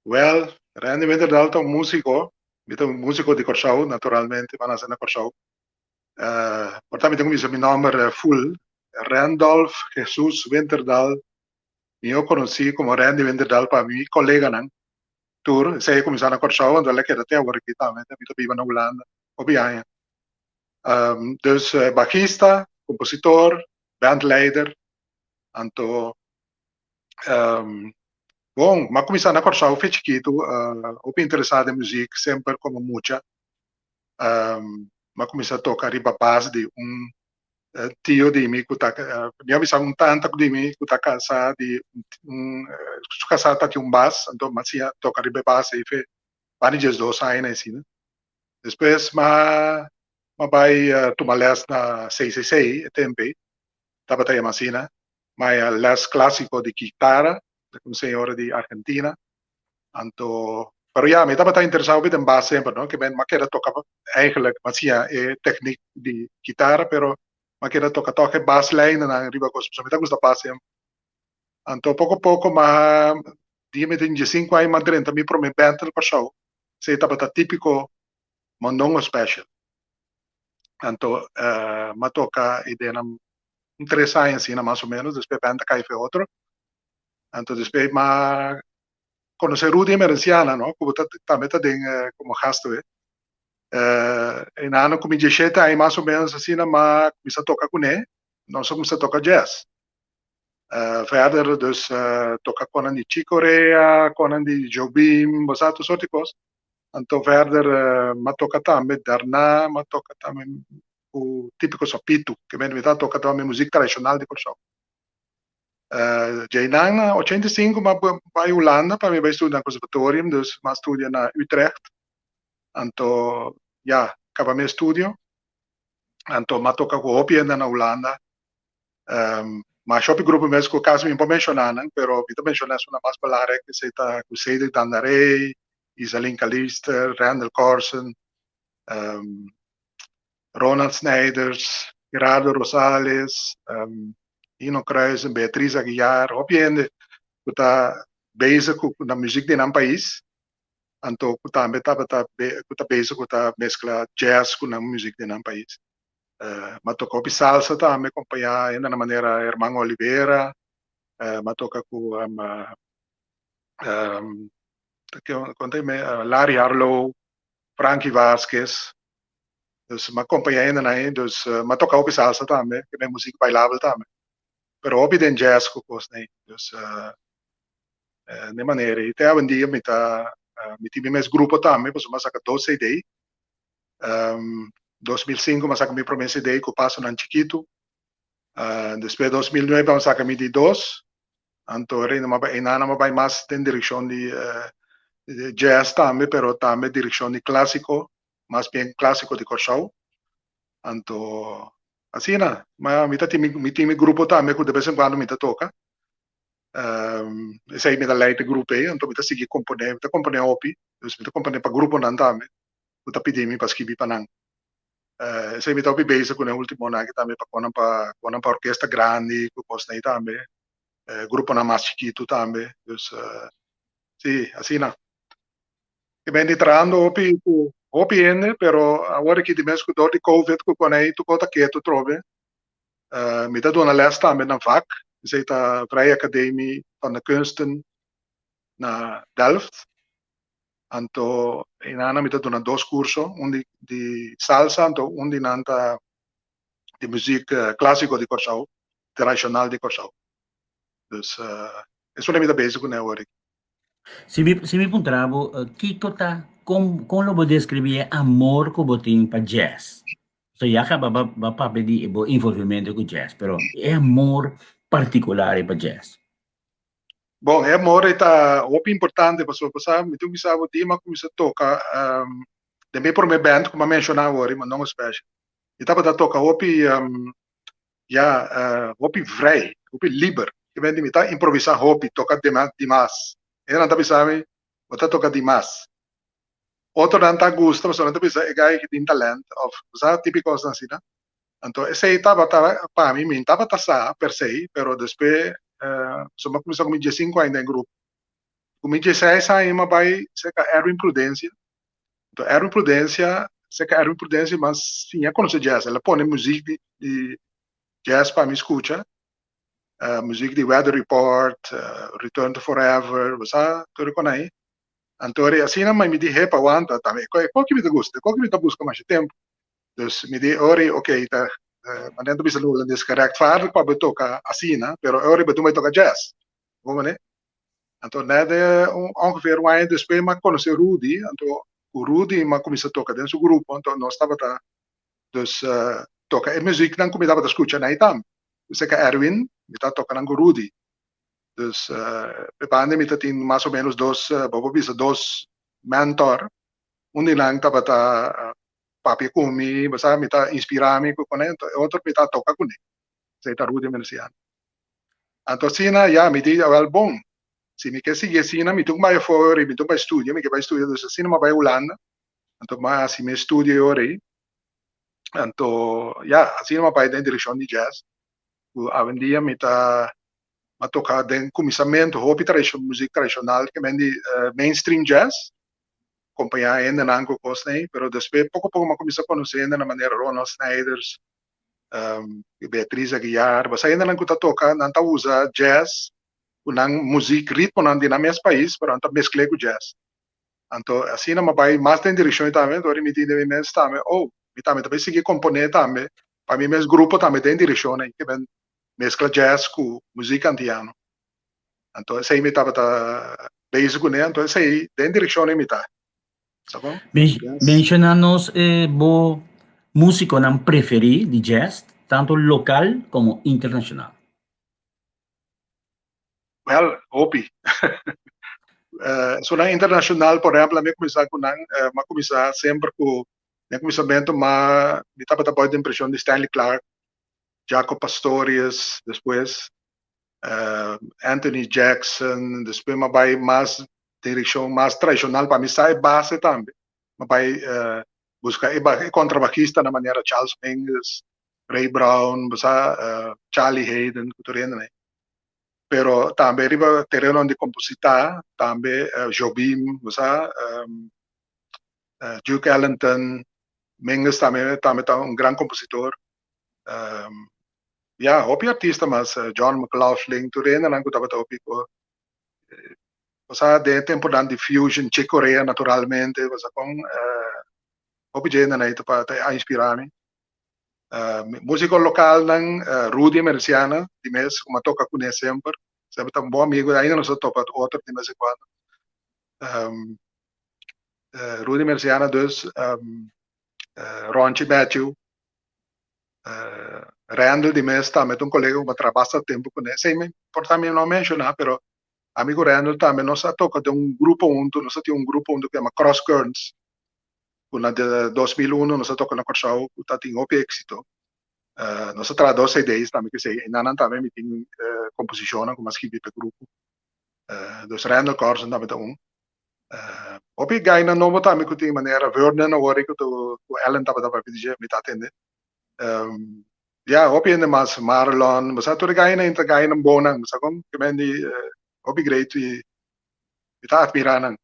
Well, Randy Winterdal è un musico di Corshau, naturalmente, ma non è Corshau. Portanto, mi il nome full, Randolph Jesus Winterdal. Io conosci come Randy Winterdal per miei colleghi, tour, sei cominciato a Corshau, quando che da te ora che mi vivo in Olanda, ovviamente. Dus bassista, compositor, bandleider, anto bom, ma começando a cortar o fechquito, eu interessado em música sempre como muita, mas comecei a tocar riba base de tio de mim que tá, minha visão tanto de mim que tá casado de casado tá um bass, então mas ia tocar riba base e fez vários dois anos assim, né? Depois mas vai tomar les na 666 tempo, tava tá assim, né? Mas les clássico de guitarra, com senhora de Argentina. Anto, pero ja, me estaba interesado in bass sempre, no? Che ma che toccava eigenlijk, ma sia techniek di chitarra, però ma che tocca tocca basslijn en dan arriva cosa, mi da questa bass sempre. Anto poco poco, ma di me in 5 anni ma 30 mi pro me band per show. Se estava tipico mondongo special. Anto ma tocca idea un 3 anni assim, mais ou menos, depois band cai fe outro. Anto depois ma conocer Rudy Emerenciana, no? Como também tá como gasto, en ano com 17 aí mais ou menos assim, mas comecei a tocar com ele, nós começamos a tocar jazz. Verder dus tocar com de Chico Rea, com de Jobim, bastante soort de coisas. Então verder, mas toca também Darna, mas toca também o típico sopito, que vem de toca também música tradicional de Portugal. Jainang 85, maar bij Holanda, para mim vai estudar no conservatorium, dus maar studia na Utrecht. Anto, ja, acaba meu estudio. Anto, ma toca com hobby na Holanda. Ma shop grupo mesmo que o caso me pode mencionar, né? Pero me mencionar uma mais palavra que se está com Cedric Dandarei, Isalin Kalister, Randall Corson, Ronald Snijders, Gerardo Rosales, Ino Kruisen, Beatriz Aguiar, opende que está bezig com a música de um país, então que também está bezig com a mescla jazz com a música de um país. Mas toca com salsa também, acompanhar ainda na maneira Hermano Oliveira, mas toca com Larry Harlow, Frankie Vasquez, dus me acompanhar ainda aí, dus mas toca com salsa também, que é música bailável também. Pero hobby den jazz ko kos nei, dus de maneira. E até um dia me tive mes grupo também, pois mas saca 12 CD. 2005 mas saca mi primeiro CD que passo na Chiquito. Depois 2009 mas saca mi de dos. Anto reina ma inana ma vai mais tem direção de jazz também, pero também direção de clássico, mais bem clássico de Corshau. Anto assim, né? Mas mi time grupo também que de vez em quando me toca. Sei me da leite grupo aí, então me seguir componer opi, dus me componer para grupo não também. Eu pedir me para escrever para não. Sei me opi base com o último ano que também para orquestra grande, que posso aí também. Grupo na mais chiquito também, dus sim, assim, né? E bem entrando opi ainda, pero agora que de mês com dor de Covid, que quando aí tu conta que tu trove, me dá uma les também na VAC. Ze heet de Vrije Academie van de Kunsten naar Delft. Anto in Ana met doen dos curso, un di salsa, anto un di nanta di muziek classico di Corshau, tradicional di Corshau. Dus é uma vida bezig com hoor. Se me puntravo, Kiko ta, como lo vou descrever amor que você tem para jazz? So, ya ka ba pedi ibo envolvimento com jazz, pero é amor particular para jazz. Bom, é amor está muito importante para sua pessoa. Me tu pensava de uma começa a tocar, também por minha band, como mencionava agora, mas não é special. E estava a tocar opi, opi vrij, opi liber. Je bent niet improvisar opi, tocar demais. Eu não pensava, vou tocar demais. Outro não tá gosta, mas não tá pensando, é gai que tem talento, of, sabe, típico assim, né? Então, esse aí estava para mim, estava taça per se, pero depois, só começou com 15 ainda em grupo. Kung 16 anos, mabay sa Erwin Prudencia. Então, Erwin Prudencia, Erwin Prudencia, mas sim, conhece jazz. Ela põe música de jazz para me escutar. Música de Weather Report, Return to Forever, você tudo com aí. Então, assim, mas me diz, para aguenta também. Qual que me gusta? Qual que me busca mais tempo? Então, me diz, ora, ok, tá. Mas não precisa lutar nesse rechtvaardig para tocar assim, né? Pero ora, bedoel mij tocar jazz. Vamos, né? Então, né, ongeveer um ano depois, mas conheci o Rudy. Então, o Rudy, mas começou a tocar dentro do grupo. Então, nós estava tá, dus, toca a música, não começava a escutar aí também. Você que Erwin, me está tocando com o Rudy. Dus, pe bande me tem mais ou menos dois mentor. Lang estava tá papi comigo, mas me está inspirando com ele. Outro me está tocando com ele. Você está Rudy Menesiano. Então, assim, já me diz, well, bom. Se me quer seguir assim, me tomo mais fora, me tomo mais estúdio, me quer mais estúdio, então assim, me vai Holanda, então mas assim me estudio agora aí, então já assim me vai em direção de jazz, hoje em dia me tá a tocar de começamento, hobby tradicional, música tradicional, que vem de mainstream jazz, acompanhar ainda não com coisa nem, pero depois pouco a pouco me começo a conhecer ainda na maneira Ronald Snyders, Beatriz Aguiar, mas ainda não está tocando, não está usa jazz, unang música ritmo não de na mesmo país, pero não mescla com jazz. Então, assim, não vai mais em direção também, então, me diz mesmo também, me também seguir componer também, para mim mesmo grupo também tem direção, né, que vem mescla jazz com música antiana. Então, esse aí me estava básico, né, então esse aí tem direção, né, me tá, sabe? Mencionanos, bo músico não preferi de jazz, tanto local como internacional. Well, Hopi. So, na internacional, por exemplo, me começar com me começar sempre com meu começamento, mas me estava a impressão de Stanley Clarke, Jaco Pastorius, depois Anthony Jackson, depois me vai mais direção mais tradicional para mim sai base também, me vai buscar contrabaixista na maneira Charles Mingus, Ray Brown, Charlie Hayden, tudo né. Pero também riba terreno de compositar, também Jobim, Duke Ellington, Mingus também um grande compositor. Hopi artista, mas John McLaughlin, tudo ainda não estava hopi ko. De tempo de fusion, Chick Corea naturalmente, com hopi ainda não para inspirar-me. Músico local ng Rudy Merciana, di mes, como toca com ele sempre. Sempre tá um bom amigo, ainda não sou topa outro de vez em quando. Rudy Merciana, dus, Ronchi Matthew, Randall di mes, também um colega que trabalha tempo com ele. Sem me importar me não mencionar, pero amigo Randall também nós toca de grupo junto, nós temos grupo junto que chama Cross Currents. Na de 2001 nós toca na Corsau, que tem op éxito. Nós traduz ideias também que sei, nanan também me tem composição com mais equipe grupo. Dus Randall Carson também Opi gaina novo também que tem maneira Vernon agora que o Ellen estava pedir me tá atender. Opi ainda mais Marlon, mas a toda gaina ainda gaina bona, mas como que me opi great e tá admirando.